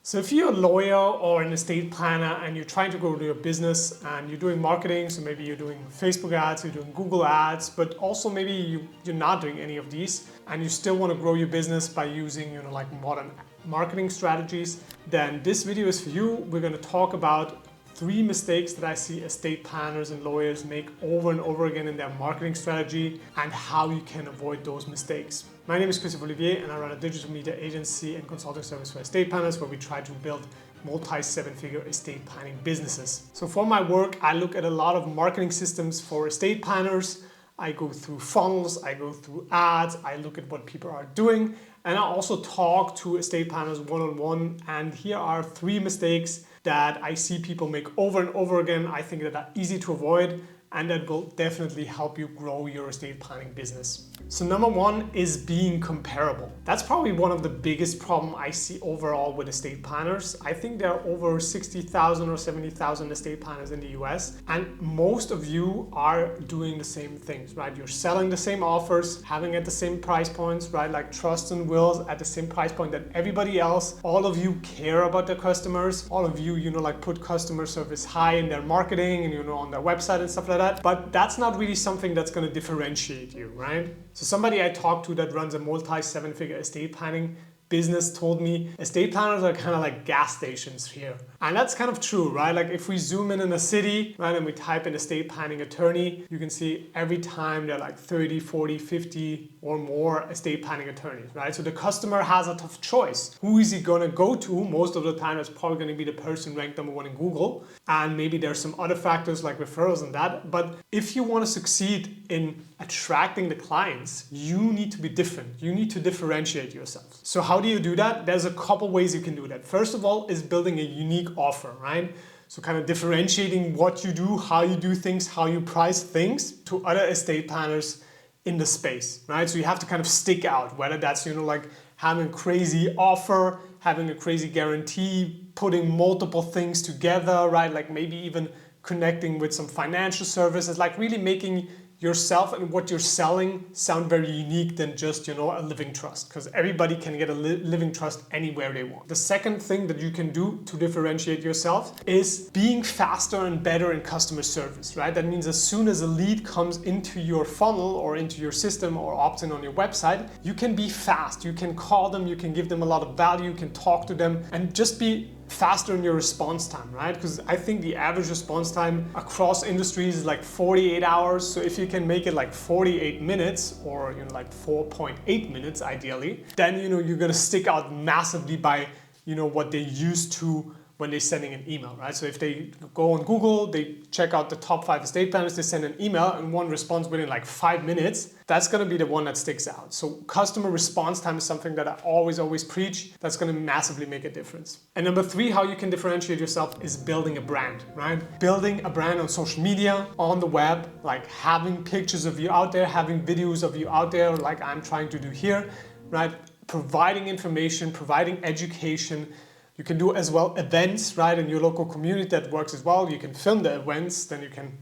So if you're a lawyer or an estate planner and you're trying to grow your business and you're doing marketing, so maybe you're doing Facebook ads, you're doing Google ads, but also maybe you're not doing any of these and you still want to grow your business by using like modern marketing strategies, then this video is for you. We're going to talk about 3 mistakes that I see estate planners and lawyers make over and over again in their marketing strategy and how you can avoid those mistakes. My name is Christopher Olivier and I run a digital media agency and consulting service for estate planners where we try to build multi-7-figure estate planning businesses. So for my work, I look at a lot of marketing systems for estate planners. I go through funnels, I go through ads, I look at what people are doing, and I also talk to estate planners one-on-one. And here are 3 mistakes that I see people make over and over again. I think that are easy to avoid and that will definitely help you grow your estate planning business. So number 1 is being comparable. That's probably one of the biggest problems I see overall with estate planners. I think there are over 60,000 or 70,000 estate planners in the US, and most of you are doing the same things, right? You're selling the same offers, having at the same price points, right? Like trust and wills at the same price point that everybody else. All of you care about the customers. All of you, like put customer service high in their marketing and, on their website and stuff like that. But that's not really something that's going to differentiate you, right? So somebody I talked to that runs a multi-7-figure estate planning business told me estate planners are kind of like gas stations here. And that's kind of true, right? Like if we zoom in a city, right, and we type in estate planning attorney, you can see every time there are like 30, 40, 50 or more estate planning attorneys, right? So the customer has a tough choice. Who is he going to go to? Most of the time, it's probably going to be the person ranked number 1 in Google. And maybe there's some other factors like referrals and that. But if you want to succeed in attracting the clients, you need to be different. You need to differentiate yourself. So how do you do that? There's a couple ways you can do that. First of all is building a unique offer, right? So kind of differentiating what you do, how you do things, how you price things to other estate planners in the space, right? So you have to kind of stick out, whether that's, like having a crazy offer, having a crazy guarantee, putting multiple things together, right? Like maybe even connecting with some financial services, like really making yourself and what you're selling sound very unique than just, a living trust, because everybody can get a living trust anywhere they want. The second thing that you can do to differentiate yourself is being faster and better in customer service, right? That means as soon as a lead comes into your funnel or into your system or opts in on your website, you can be fast. You can call them, you can give them a lot of value, you can talk to them and just be faster in your response time, right? Because I think the average response time across industries is like 48 hours. So if you can make it like 48 minutes or like 4.8 minutes ideally, then you're gonna stick out massively by what they used to when they're sending an email, right? So if they go on Google, they check out the top 5 estate planners, they send an email and one responds within like 5 minutes, that's gonna be the one that sticks out. So customer response time is something that I always preach. That's gonna massively make a difference. And number 3, how you can differentiate yourself is building a brand, right? Building a brand on social media, on the web, like having pictures of you out there, having videos of you out there, like I'm trying to do here, right? Providing information, providing education. You can do as well events, right, in your local community. That works as well. You can film the events, then you can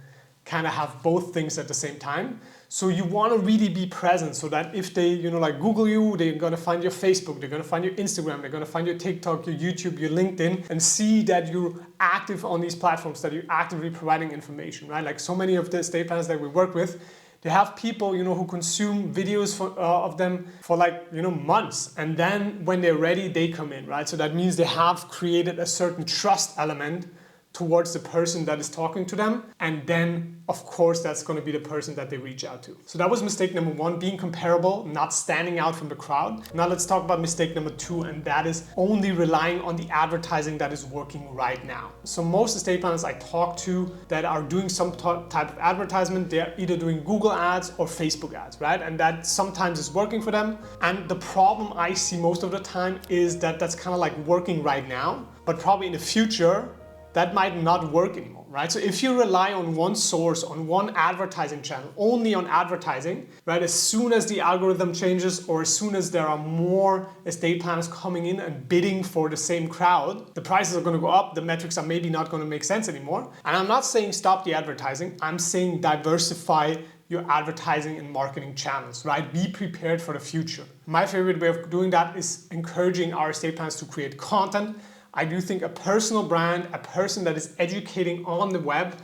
kind of have both things at the same time. So you want to really be present so that if they, like Google you, they're going to find your Facebook, they're going to find your Instagram, they're going to find your TikTok, your YouTube, your LinkedIn, and see that you're active on these platforms, that you're actively providing information, right? Like so many of the estate planners that we work with, they have people, who consume videos of them for like, months. And then when they're ready, they come in, right? So that means they have created a certain trust element towards the person that is talking to them. And then, of course, that's going to be the person that they reach out to. So that was mistake number 1, being comparable, not standing out from the crowd. Now let's talk about mistake number 2, and that is only relying on the advertising that is working right now. So most estate planners I talk to that are doing some type of advertisement, they're either doing Google ads or Facebook ads, right? And that sometimes is working for them. And the problem I see most of the time is that that's kind of like working right now, but probably in the future, that might not work anymore, right? So if you rely on one source, on one advertising channel, only on advertising, right? As soon as the algorithm changes or as soon as there are more estate planners coming in and bidding for the same crowd, the prices are gonna go up, the metrics are maybe not gonna make sense anymore. And I'm not saying stop the advertising, I'm saying diversify your advertising and marketing channels, right? Be prepared for the future. My favorite way of doing that is encouraging our estate planners to create content. I do think a personal brand, a person that is educating on the web,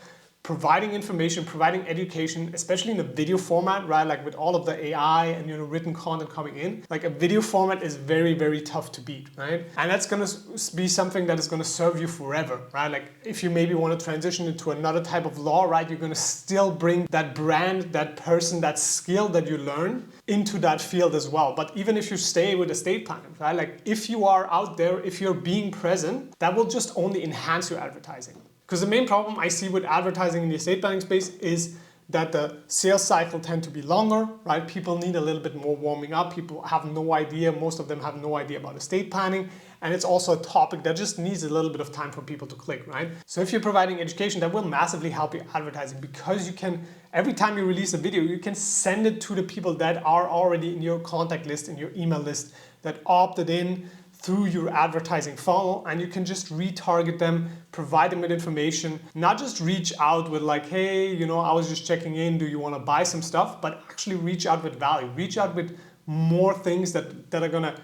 providing information, providing education, especially in a video format, right? Like with all of the AI and written content coming in, like a video format is very, very tough to beat, right? And that's gonna be something that is gonna serve you forever, right? Like if you maybe want to transition into another type of law, right? You're gonna still bring that brand, that person, that skill that you learn into that field as well. But even if you stay with estate planning, right? Like if you are out there, if you're being present, that will just only enhance your advertising. Because the main problem I see with advertising in the estate planning space is that the sales cycle tend to be longer, right? People need a little bit more warming up. People have no idea, most of them have no idea about estate planning. And it's also a topic that just needs a little bit of time for people to click, right? So if you're providing education, that will massively help your advertising, because you can, every time you release a video, you can send it to the people that are already in your contact list, in your email list, that opted in through your advertising funnel, and you can just retarget them, provide them with information, not just reach out with like, hey, I was just checking in, do you want to buy some stuff, but actually reach out with value, reach out with more things that are gonna,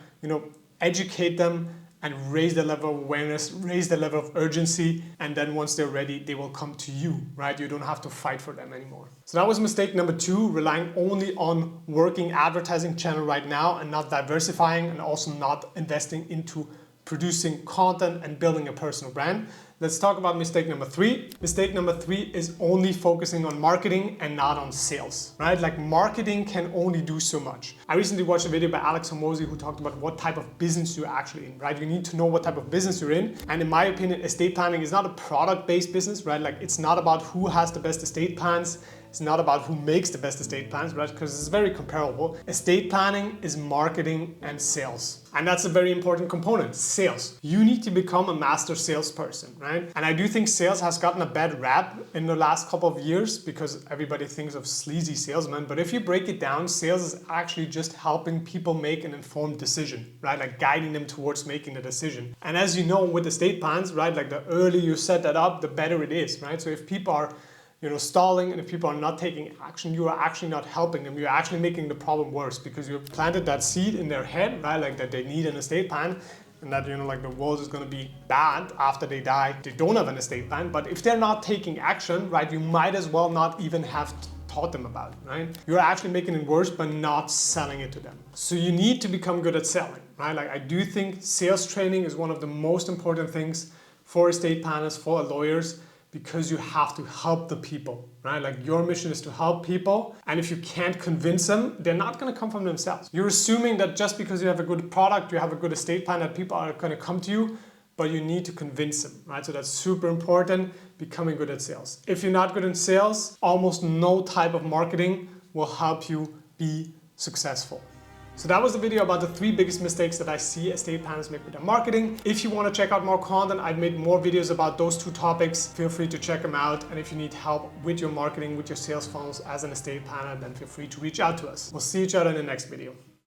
educate them and raise the level of awareness, raise the level of urgency, and then once they're ready, they will come to you, right? You don't have to fight for them anymore. So that was mistake number 2, relying only on working advertising channel right now and not diversifying, and also not investing into producing content and building a personal brand. Let's talk about mistake number 3. Mistake number 3 is only focusing on marketing and not on sales, right? Like marketing can only do so much. I recently watched a video by Alex Hormozy who talked about what type of business you're actually in, right? You need to know what type of business you're in. And in my opinion, estate planning is not a product-based business, right? Like it's not about who has the best estate plans. It's not about who makes the best estate plans, right? Because it's very comparable. Estate planning is marketing and sales. And that's a very important component, sales. You need to become a master salesperson, right? And I do think sales has gotten a bad rap in the last couple of years because everybody thinks of sleazy salesmen. But if you break it down, sales is actually just helping people make an informed decision, right? Like guiding them towards making the decision. And as you know, with estate plans, right? Like the earlier you set that up, the better it is, right? So if people are stalling, and if people are not taking action, you are actually not helping them. You're actually making the problem worse because you planted that seed in their head, right? Like that they need an estate plan, and that, like the world is going to be bad after they die. They don't have an estate plan, but if they're not taking action, right, you might as well not even have taught them about it, right? You're actually making it worse by not selling it to them. So you need to become good at selling, right? Like I do think sales training is one of the most important things for estate planners, for lawyers, because you have to help the people, right? Like your mission is to help people. And if you can't convince them, they're not going to come from themselves. You're assuming that just because you have a good product, you have a good estate plan, that people are going to come to you, but you need to convince them, right? So that's super important, becoming good at sales. If you're not good in sales, almost no type of marketing will help you be successful. So that was the video about the 3 biggest mistakes that I see estate planners make with their marketing. If you want to check out more content, I've made more videos about those 2 topics. Feel free to check them out. And if you need help with your marketing, with your sales funnels as an estate planner, then feel free to reach out to us. We'll see each other in the next video.